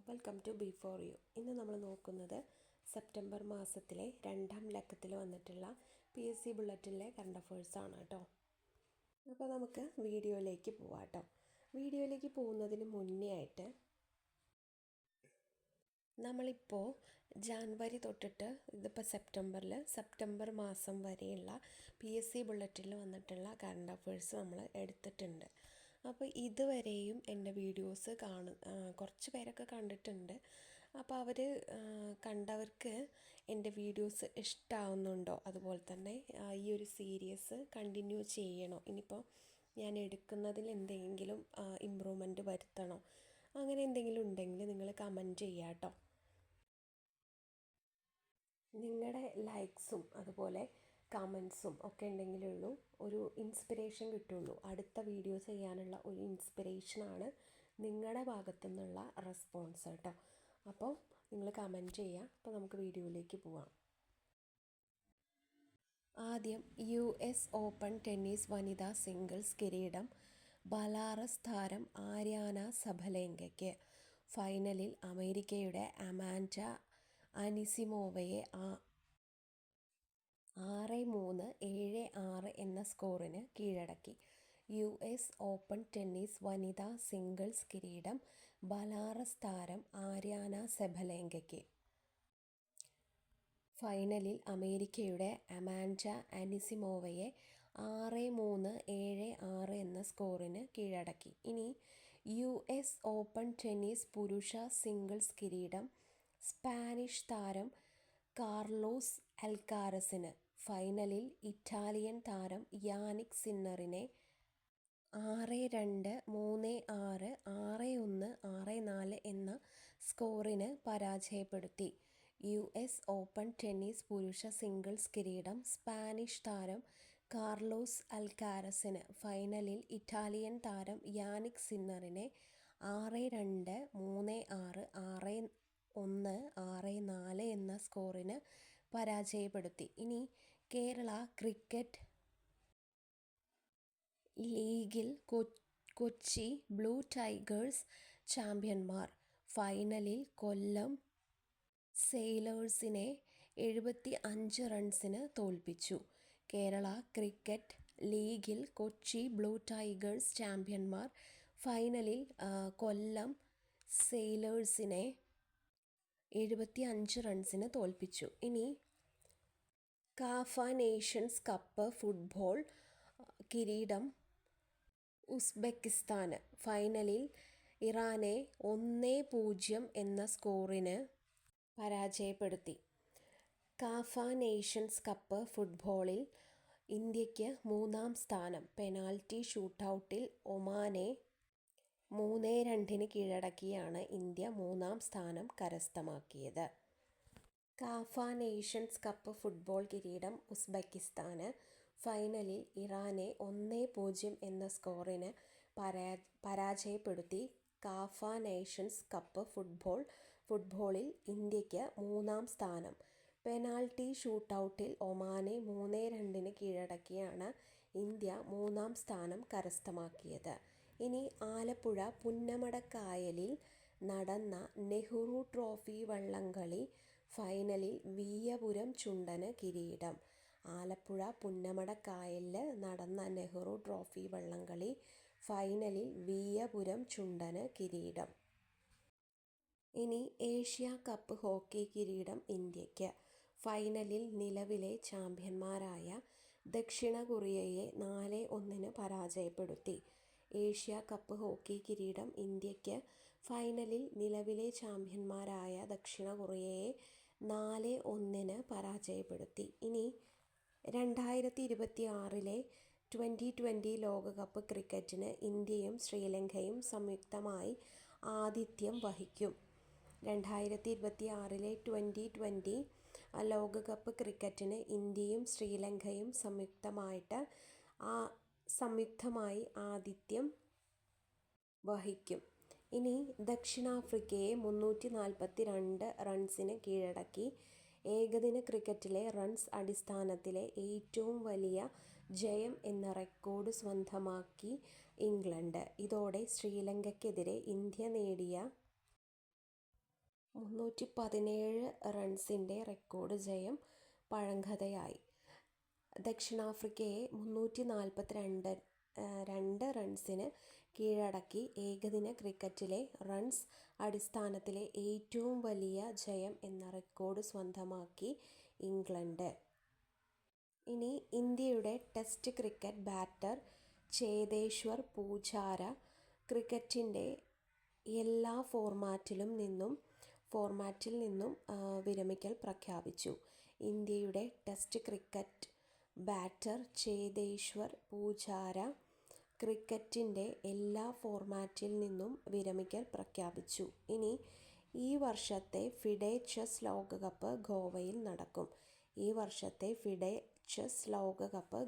Welcome to B for you. ഇന്ന് നമ്മൾ നോക്കുന്നത് സെപ്റ്റംബർ മാസത്തിലെ 2ാം ലക്കത്തിൽ വന്നിട്ടുള്ള PSC ബുള്ളറ്റിലെ കറണ്ട് അഫയേഴ്സ് ആണ് കേട്ടോ. അപ്പോൾ നമുക്ക് വീഡിയോയിലേക്ക് പോവാം കേട്ടോ. വീഡിയോയിലേക്ക് പോകുന്നതിന് മുന്നേ ആയിട്ട് നമ്മളിപ്പോൾ ജാനുവരി തൊട്ടിട്ട് ഇതിപ്പോൾ സെപ്റ്റംബർ മാസം വരെയുള്ള PSC ബുള്ളറ്റിൽ വന്നിട്ടുള്ള കറണ്ട് അഫയേഴ്സ് നമ്മൾ എടുത്തിട്ടുണ്ട്. അപ്പോൾ ഇതുവരെയും എൻ്റെ വീഡിയോസ് കുറച്ച് പേരൊക്കെ കണ്ടിട്ടുണ്ട്. അപ്പോൾ അവർ കണ്ടവർക്ക് എൻ്റെ വീഡിയോസ് ഇഷ്ടമാവുന്നുണ്ടോ, അതുപോലെ തന്നെ ഈ ഒരു സീരീസ് കണ്ടിന്യൂ ചെയ്യണോ, ഇനിയിപ്പോൾ ഞാൻ എടുക്കുന്നതിൽ എന്തെങ്കിലും ഇമ്പ്രൂവ്മെൻറ്റ് വരുത്തണോ, അങ്ങനെ എന്തെങ്കിലും ഉണ്ടെങ്കിൽ നിങ്ങൾ കമൻറ്റ് ചെയ്യാം കേട്ടോ. നിങ്ങളുടെ ലൈക്സും അതുപോലെ കമൻസും ഒക്കെ ഉണ്ടെങ്കിലുള്ളൂ ഒരു ഇൻസ്പിറേഷൻ കിട്ടുള്ളൂ. അടുത്ത വീഡിയോ ചെയ്യാനുള്ള ഒരു ഇൻസ്പിറേഷനാണ് നിങ്ങളുടെ ഭാഗത്തു നിന്നുള്ള റെസ്പോൺസ് കേട്ടോ. അപ്പോൾ നിങ്ങൾ കമൻറ്റ് ചെയ്യുക. അപ്പോൾ നമുക്ക് വീഡിയോയിലേക്ക് പോവാം. ആദ്യം US ഓപ്പൺ ടെന്നീസ് വനിതാ സിംഗിൾസ് കിരീടം ബലാറസ് താരം ആര്യാന സബലെങ്കയ്ക്ക്. ഫൈനലിൽ അമേരിക്കയുടെ അമാൻഡ അനിസിമോവയെ 6-3, 7-6 എന്ന സ്കോറിന് കീഴടക്കി. US ഓപ്പൺ ടെന്നീസ് വനിതാ സിംഗിൾസ് കിരീടം ബലാറസ് താരം ആര്യാന സബലെങ്കയ്ക്ക്. ഫൈനലിൽ അമേരിക്കയുടെ അമാൻഡ അനിസിമോവയെ 6-3, 7-6 എന്ന സ്കോറിന് കീഴടക്കി. ഇനി US ഓപ്പൺ ടെന്നീസ് പുരുഷ സിംഗിൾസ് കിരീടം സ്പാനിഷ് താരം കാർലോസ് അൽക്കാരസിന്. ഫൈനലിൽ ഇറ്റാലിയൻ താരം യാനിക് സിന്നറിനെ 6-2, 3-6, 6-1, 6-4 എന്ന സ്കോറിന് പരാജയപ്പെടുത്തി. US ഓപ്പൺ ടെന്നീസ് പുരുഷ സിംഗിൾസ് കിരീടം സ്പാനിഷ് താരം കാർലോസ് അൽക്കാരസിന്. ഫൈനലിൽ ഇറ്റാലിയൻ താരം യാനിക് സിന്നറിനെ 6-2, 3-6, 6-1, 6-4 എന്ന സ്കോറിന് പരാജയപ്പെടുത്തി. ഇനി കേരള ക്രിക്കറ്റ് ലീഗിൽ കൊച്ചി ബ്ലൂ ടൈഗേഴ്സ് ചാമ്പ്യന്മാർ. ഫൈനലിൽ കൊല്ലം സെയിലേഴ്സിനെ 75 റൺസിന് തോൽപ്പിച്ചു. കേരള ക്രിക്കറ്റ് ലീഗിൽ കൊച്ചി ബ്ലൂ ടൈഗേഴ്സ് ചാമ്പ്യന്മാർ. ഫൈനലിൽ കൊല്ലം സെയിലേഴ്സിനെ 75 റൺസിന് തോൽപ്പിച്ചു. ഇനി കാഫ നേഷൻസ് കപ്പ് ഫുട്ബോൾ കിരീടം ഉസ്ബെക്കിസ്ഥാന്. ഫൈനലിൽ ഇറാനെ 1-0 എന്ന സ്കോറിന് പരാജയപ്പെടുത്തി. കാഫ നേഷൻസ് കപ്പ് ഫുട്ബോളിൽ ഇന്ത്യയ്ക്ക് 3ാം സ്ഥാനം. പെനാൽറ്റി ഷൂട്ടൗട്ടിൽ ഒമാനെ 3-2 കീഴടക്കിയാണ് ഇന്ത്യ 3ാം സ്ഥാനം കരസ്ഥമാക്കിയത്. കാഫ നേഷൻസ് കപ്പ് ഫുട്ബോൾ കിരീടം ഉസ്ബെക്കിസ്ഥാന്. ഫൈനലിൽ ഇറാനെ 1-0 എന്ന സ്കോറിന് പരാജയപ്പെടുത്തി. കാഫ നേഷൻസ് കപ്പ് ഫുട്ബോളിൽ ഇന്ത്യയ്ക്ക് 3ാം സ്ഥാനം. പെനാൽറ്റി ഷൂട്ടൗട്ടിൽ ഒമാനെ 3-2 കീഴടക്കിയാണ് ഇന്ത്യ 3ാം സ്ഥാനം കരസ്ഥമാക്കിയത്. ഇനി ആലപ്പുഴ പുന്നമടക്കായലിൽ നടന്ന നെഹ്റു ട്രോഫി വള്ളംകളി. ഫൈനലിൽ വിയ്യപുരം ചുണ്ടന് കിരീടം. ആലപ്പുഴ പുന്നമടക്കായലിൽ നടന്ന നെഹ്റു ട്രോഫി വള്ളംകളി. ഫൈനലിൽ വിയ്യപുരം ചുണ്ടന് കിരീടം. ഇനി ഏഷ്യ കപ്പ് ഹോക്കി കിരീടം ഇന്ത്യയ്ക്ക്. ഫൈനലിൽ നിലവിലെ ചാമ്പ്യന്മാരായ ദക്ഷിണ കൊറിയയെ 4-1 പരാജയപ്പെടുത്തി. ഏഷ്യ കപ്പ് ഹോക്കി കിരീടം ഇന്ത്യയ്ക്ക്. ഫൈനലിൽ നിലവിലെ ചാമ്പ്യന്മാരായ ദക്ഷിണ കൊറിയയെ 4-1 പരാജയപ്പെടുത്തി. ഇനി 2026 2020 ലോകകപ്പ് ക്രിക്കറ്റിന് ഇന്ത്യയും ശ്രീലങ്കയും സംയുക്തമായി ആതിഥ്യം വഹിക്കും. 2026 2020 ലോകകപ്പ് ക്രിക്കറ്റിന് ഇന്ത്യയും ശ്രീലങ്കയും സംയുക്തമായി ആതിഥ്യം വഹിക്കും. ഇനി ദക്ഷിണാഫ്രിക്കയെ 342 റൺസിന് കീഴടക്കി. ഏകദിന ക്രിക്കറ്റിലെ റൺസ് അടിസ്ഥാനത്തിലെ ഏറ്റവും വലിയ ജയം എന്ന റെക്കോർഡ് സ്വന്തമാക്കി ഇംഗ്ലണ്ട്. ഇതോടെ ശ്രീലങ്കയ്ക്കെതിരെ ഇന്ത്യ നേടിയ 317 റൺസിൻ്റെ റെക്കോർഡ് ജയം പഴങ്കഥയായി. ദക്ഷിണാഫ്രിക്കയെ 342 റൺസിന് കീഴടക്കി ഏകദിന ക്രിക്കറ്റിലെ റൺസ് അടിസ്ഥാനത്തിലെ ഏറ്റവും വലിയ ജയം എന്ന റെക്കോർഡ് സ്വന്തമാക്കി ഇംഗ്ലണ്ട്. ഇനി ഇന്ത്യയുടെ test cricket batter Cheteshwar Pujara ക്രിക്കറ്റിൻ്റെ എല്ലാ ഫോർമാറ്റിൽ നിന്നും വിരമിക്കൽ പ്രഖ്യാപിച്ചു. ഇന്ത്യയുടെ test cricket batter Cheteshwar Pujara ക്രിക്കറ്റിൻ്റെ എല്ലാ ഫോർമാറ്റിൽ നിന്നും വിരമിക്കൽ പ്രഖ്യാപിച്ചു. ഇനി ഈ വർഷത്തെ ഫിഡെ ചെസ് ലോകകപ്പ്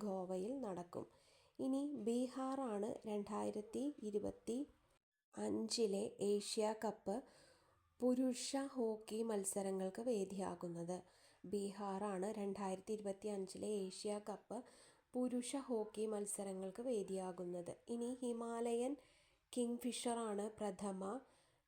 ഗോവയിൽ നടക്കും. ഇനി ബീഹാറാണ് 2025 ഏഷ്യ കപ്പ് പുരുഷ ഹോക്കി മത്സരങ്ങൾക്ക് വേദിയാകുന്നത്. ബീഹാറാണ് 2025 ഏഷ്യ കപ്പ് പുരുഷ ഹോക്കി മത്സരങ്ങൾക്ക് വേദിയാകുന്നത്. ഇനി ഹിമാലയൻ കിങ്ഫിഷറാണ് പ്രഥമ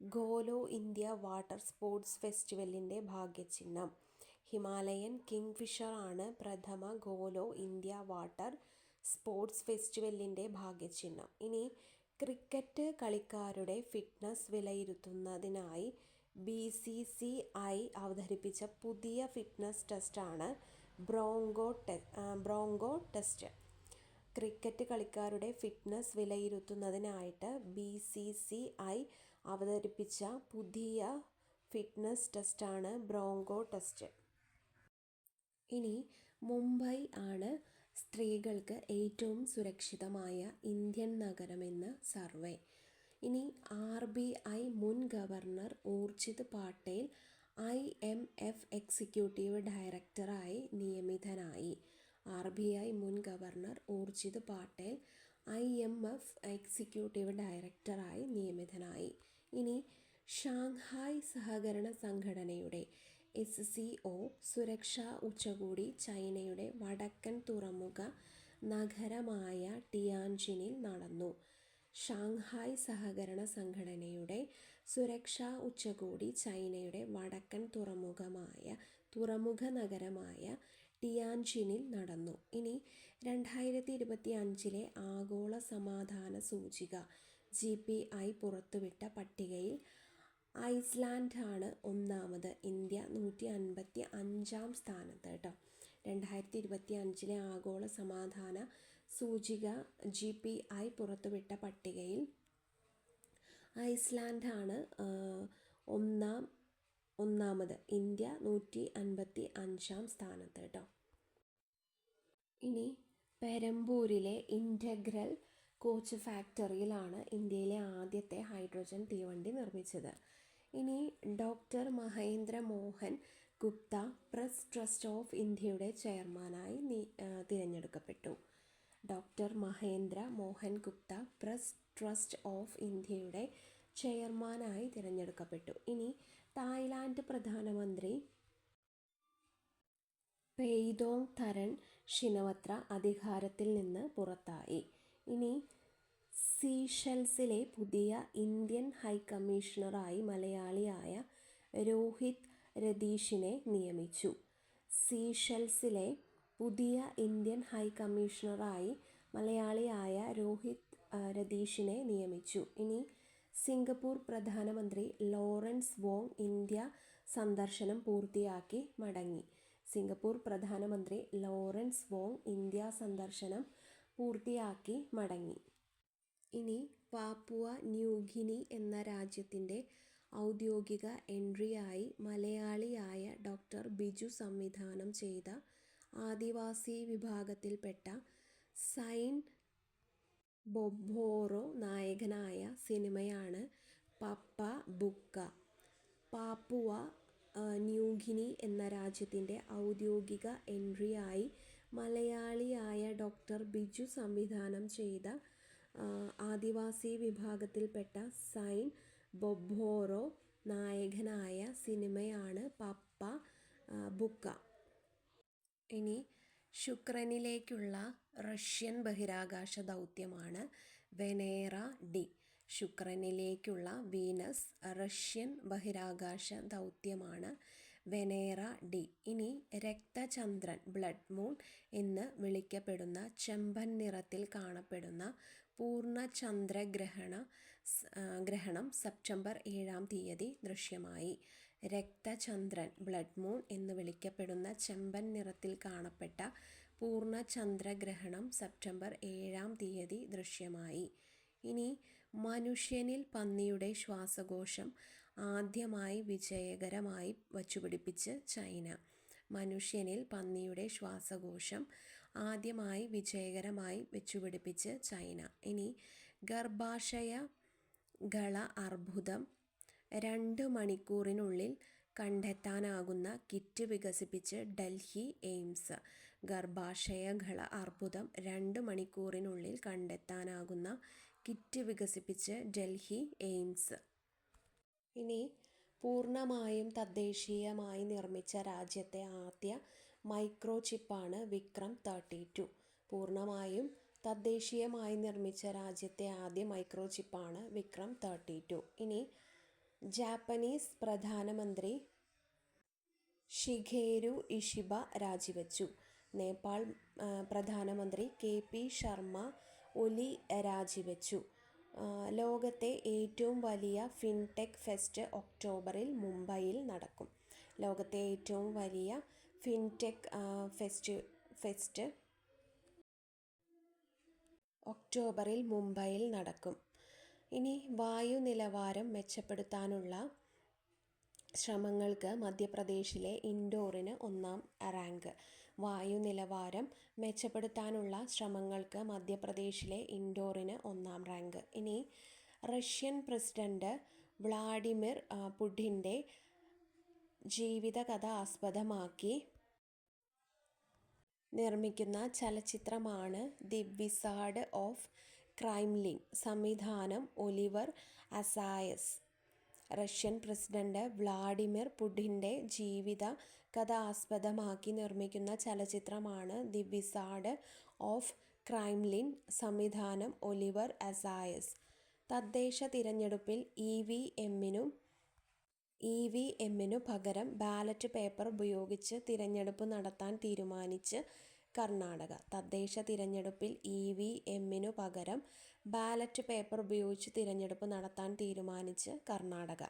ഖേലോ ഇന്ത്യ വാട്ടർ സ്പോർട്സ് ഫെസ്റ്റിവലിൻ്റെ ഭാഗ്യചിഹ്നം. ഹിമാലയൻ കിങ്ഫിഷറാണ് പ്രഥമ ഖേലോ ഇന്ത്യ വാട്ടർ സ്പോർട്സ് ഫെസ്റ്റിവലിൻ്റെ ഭാഗ്യചിഹ്നം. ഇനി ക്രിക്കറ്റ് കളിക്കാരുടെ ഫിറ്റ്നസ് വിലയിരുത്തുന്നതിനായി BCCI അവതരിപ്പിച്ച പുതിയ ഫിറ്റ്നസ് ടെസ്റ്റാണ് ബ്രോങ്കോ ടെസ്റ്റ്. ക്രിക്കറ്റ് കളിക്കാരുടെ ഫിറ്റ്നസ് വിലയിരുത്തുന്നതിനായിട്ട് BCCI അവതരിപ്പിച്ച പുതിയ ഫിറ്റ്നസ് ടെസ്റ്റാണ് ബ്രോങ്കോ ടെസ്റ്റ്. ഇനി മുംബൈ ആണ് സ്ത്രീകൾക്ക് ഏറ്റവും സുരക്ഷിതമായ ഇന്ത്യൻ നഗരമെന്ന് സർവേ. ഇനി RBI മുൻ governor Urjit Patel IMF executive ഡയറക്ടറായി നിയമിതനായി. RBI മുൻ governor Urjit Patel IMF executive ഡയറക്ടറായി നിയമിതനായി. ഇനി ഷാങ്ഹായ് സഹകരണ സംഘടനയുടെ SCO സുരക്ഷാ ഉച്ചകോടി ചൈനയുടെ വടക്കൻ തുറമുഖ നഗരമായ ടിയാൻജിനിൽ നടന്നു. ഷാങ്ഹായ് സഹകരണ സംഘടനയുടെ സുരക്ഷാ ഉച്ചകോടി ചൈനയുടെ വടക്കൻ തുറമുഖ നഗരമായ ടിയാൻജിനിൽ നടന്നു. ഇനി 2025 ആഗോള സമാധാന സൂചിക GPI പുറത്തുവിട്ട പട്ടികയിൽ ഐസ്ലാൻഡാണ് ഒന്നാമത്. ഇന്ത്യ 155 സ്ഥാനത്ത് കേട്ടോ. 2025 ആഗോള സമാധാന സൂചിക GPI പുറത്തുവിട്ട പട്ടികയിൽ ഐസ്ലാൻഡാണ് ഒന്നാമത്. ഇന്ത്യ 155 സ്ഥാനത്ത് കേട്ടോ. ഇനി പെരമ്പൂരിലെ ഇൻ്റഗ്രൽ കോച്ച് ഫാക്ടറിയിലാണ് ഇന്ത്യയിലെ ആദ്യത്തെ ഹൈഡ്രജൻ തീവണ്ടി നിർമ്മിച്ചത്. ഇനി doctor Mahendra Mohan Gupta press trust of ഇന്ത്യയുടെ ചെയർമാനായി തിരഞ്ഞെടുക്കപ്പെട്ടു. Doctor Mahendra Mohan Gupta press trust of ഇന്ത്യയുടെ ചെയർമാനായി തിരഞ്ഞെടുക്കപ്പെട്ടു. ഇനി തായ്ലാൻഡ് പ്രധാനമന്ത്രി പെയ്തോങ് തരൺ ഷിനവത്ര അധികാരത്തിൽ നിന്ന് പുറത്തായി. ഇനി സീഷെൽസിലെ പുതിയ ഇന്ത്യൻ ഹൈക്കമ്മീഷണറായി മലയാളിയായ രോഹിത് രതീഷിനെ നിയമിച്ചു. സീഷെൽസിലെ പുതിയ ഇന്ത്യൻ ഹൈക്കമ്മീഷണറായി മലയാളിയായ രോഹിത് രതീഷിനെ നിയമിച്ചു. ഇനി സിംഗപ്പൂർ പ്രധാനമന്ത്രി ലോറൻസ് വോങ് ഇന്ത്യ സന്ദർശനം പൂർത്തിയാക്കി മടങ്ങി. സിംഗപ്പൂർ പ്രധാനമന്ത്രി ലോറൻസ് വോങ് ഇന്ത്യ സന്ദർശനം പൂർത്തിയാക്കി മടങ്ങി. ഇനി പാപ്പുവ ന്യൂഗിനി എന്ന രാജ്യത്തിൻ്റെ ഔദ്യോഗിക എൻട്രിയായി മലയാളിയായ ഡോക്ടർ ബിജു സംവിധാനം ചെയ്ത ആദിവാസി വിഭാഗത്തിൽപ്പെട്ട സൈൻ ബൊബ്ബോറോ നായകനായ സിനിമയാണ് പപ്പ ബുക്ക. പാപ്പുവ ന്യൂഗിനി എന്ന രാജ്യത്തിൻ്റെ ഔദ്യോഗിക എൻട്രിയായി മലയാളിയായ ഡോക്ടർ ബിജു സംവിധാനം ചെയ്ത ആദിവാസി വിഭാഗത്തിൽപ്പെട്ട സൈൻ ബൊബ്ബോറോ നായകനായ സിനിമയാണ് പപ്പ ബുക്ക. ഇനി ശുക്രനിലേക്കുള്ള റഷ്യൻ ബഹിരാകാശ ദൗത്യമാണ് വെനേറ-D. ശുക്രനിലേക്കുള്ള വീനസ് റഷ്യൻ ബഹിരാകാശ ദൗത്യമാണ് വെനേറ ഡി. ഇനി രക്തചന്ദ്രൻ ബ്ലഡ് മൂൺ എന്ന് വിളിക്കപ്പെടുന്ന ചെമ്പൻ നിറത്തിൽ കാണപ്പെടുന്ന പൂർണ്ണചന്ദ്രഗ്രഹണം സെപ്റ്റംബർ 7-ാം തീയതി ദൃശ്യമായി. രക്തചന്ദ്രൻ ബ്ലഡ് മൂൺ എന്ന് വിളിക്കപ്പെടുന്ന ചെമ്പൻ നിറത്തിൽ കാണപ്പെട്ട പൂർണ്ണചന്ദ്രഗ്രഹണം സെപ്റ്റംബർ 7-ാം തീയതി ദൃശ്യമായി. ഇനി മനുഷ്യനിൽ പന്നിയുടെ ശ്വാസകോശം ആദ്യമായി വിജയകരമായി വച്ചുപിടിപ്പിച്ച് ചൈന. മനുഷ്യനിൽ പന്നിയുടെ ശ്വാസകോശം ആദ്യമായി വിജയകരമായി വെച്ചുപിടിപ്പിച്ച് ചൈന. ഇനി ഗർഭാശയഗള അർബുദം 2 മണിക്കൂറിനുള്ളിൽ കണ്ടെത്താനാകുന്ന കിറ്റ് വികസിപ്പിച്ച് ഡൽഹി എയിംസ്. ഗർഭാശയഗള അർബുദം 2 മണിക്കൂറിനുള്ളിൽ കണ്ടെത്താനാകുന്ന കിറ്റ് വികസിപ്പിച്ച് ഡൽഹി എയിംസ്. ഇനി പൂർണ്ണമായും തദ്ദേശീയമായി നിർമ്മിച്ച രാജ്യത്തെ ആദ്യ മൈക്രോചിപ്പാണ് വിക്രം-32. പൂർണ്ണമായും തദ്ദേശീയമായി നിർമ്മിച്ച രാജ്യത്തെ ആദ്യ മൈക്രോചിപ്പാണ് വിക്രം-32. ഇനി ജാപ്പനീസ് പ്രധാനമന്ത്രി ഷിഗേരു ഇഷിബ രാജിവെച്ചു. നേപ്പാൾ പ്രധാനമന്ത്രി KP ശർമ്മ ഒലി രാജിവെച്ചു. ലോകത്തെ ഏറ്റവും വലിയ ഫിൻടെക് ഫെസ്റ്റ് ഒക്ടോബറിൽ മുംബൈയിൽ നടക്കും. ലോകത്തെ ഏറ്റവും വലിയ ഫിൻടെക് ഫെസ്റ്റ് ഒക്ടോബറിൽ മുംബൈയിൽ നടക്കും. ഇനി വായു നിലവാരം മെച്ചപ്പെടുത്താനുള്ള ശ്രമങ്ങൾക്ക് മധ്യപ്രദേശിലെ ഇൻഡോറിന് 1-ാം റാങ്ക്. വായു നിലവാരം മെച്ചപ്പെടുത്താനുള്ള ശ്രമങ്ങൾക്ക് മധ്യപ്രദേശിലെ ഇൻഡോറിന് 1-ാം റാങ്ക്. ഇനി റഷ്യൻ പ്രസിഡന്റ് വ്ളാഡിമിർ പുടിൻ്റെ ജീവിതകഥ ആസ്പദമാക്കി നിർമ്മിക്കുന്ന ചലച്ചിത്രമാണ് ദി വിസാർഡ് ഓഫ് ക്രെംലിൻ. സംവിധാനം ഒലിവർ അസായസ്. റഷ്യൻ പ്രസിഡന്റ് വ്ളാഡിമിർ പുടിൻ്റെ ജീവിതകഥ ആസ്പദമാക്കി നിർമ്മിക്കുന്ന ചലച്ചിത്രമാണ് ദി വിസാർഡ് ഓഫ് ക്രെംലിൻ. സംവിധാനം ഒലിവർ അസായസ്. തദ്ദേശ തിരഞ്ഞെടുപ്പിൽ EVMനു പകരം ബാലറ്റ് പേപ്പർ ഉപയോഗിച്ച് തിരഞ്ഞെടുപ്പ് നടത്താൻ തീരുമാനിച്ച് കർണാടക. തദ്ദേശ തിരഞ്ഞെടുപ്പിൽ EVMനു പകരം ബാലറ്റ് പേപ്പർ ഉപയോഗിച്ച് തിരഞ്ഞെടുപ്പ് നടത്താൻ തീരുമാനിച്ച് കർണാടക.